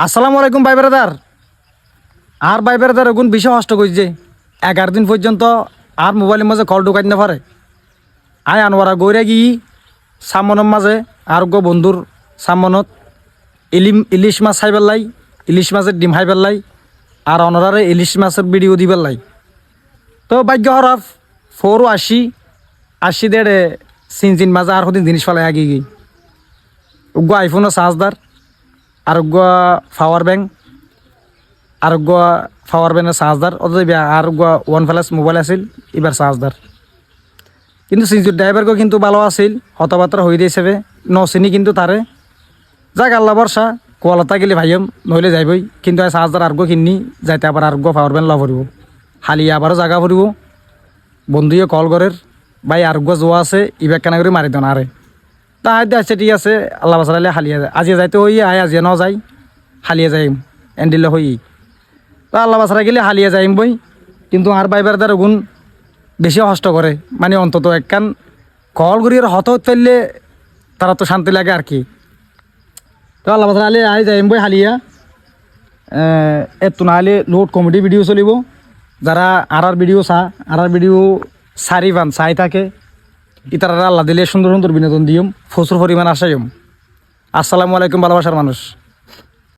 আসসালামু আলাইকুম ভাই ব্রাদার। আর ভাই ব্রাদার এখন বেশি কষ্ট করছে 11 দিন পর্যন্ত আর মোবাইলের মাঝে কল ঢুকাই না পারে। আয় আনোয়ারা গইরা গিয়ে সামনের মাঝে আর গো বন্ধুর সামনত ইলিশ মাছ খাই পেলাই, ইলিশ মাছের ডিম খাই পেলাই, আর অনরারে ইলিশ মাছের ভিডিও দি পেলাই। তো ভাগ্য হরাফ 480 দেড়ে চিন মাঝে আর সদিন জিনিস ফেলাই আগিয়ে গিয়ে উগ্র আইফোনও চার্জদার, আর উগ্র পাওয়ার ব্যাংক, আর পাওয়ার ব্যাংকের চার্জদার অত আর OnePlus মোবাইল আছিল এবার চার্জদার। কিন্তু সিনজুর ড্রাইভারকে কিন্তু ভালো আছিল, হতবাত্রা হয়ে দিয়েছে নচিনি কিন্তু তারে যাক আল্লাহ বর্ষা কোয়ালতা গেলে ভাইম নইলে যাইবই। কিন্তু চার্জার আরগো কিনি যাইতে আবার আরগো পাওয়ার ব্যাংক লওয়া পড়ব, হালিয়ে আবারও জায়গা পড়ব। বন্ধুয়ে কল করের ভাই আরগো জোয়া আছে ইবেক কেনা করে মারি দেন আরে তা আচ্ছা ঠিক আছে আল্লাহ বাসালে হালিয়ে যায় আজিয়ে যাইতে হই আয় আজিয়ে ন যাই হালিয়ে যাইম এন্ডিলে হই। তা আল্লাহ বাসারা গেলে হালিয়ে যাইম বই। কিন্তু আর বাইবার দ্বারা গুণ বেশি কষ্ট করে, মানে অন্তত একখান কল করি আর হত ফেললে তারা তো শান্তি লাগে আর কি। তো আল্লাহ বাসারা আলে আয় যাইম বই হালিয়া এত না হলে লোড কমেডি ভিডিও চলিব। যারা আর ভিডিও আর ভিডিও সারি পান চাই থাকে ইতারা আল্লাহ দিলে সুন্দর সুন্দর বিনোদন দিম, প্রচুর পরিমাণ আসাইম। আসসালামু আলাইকুম ভালোবাসার মানুষ।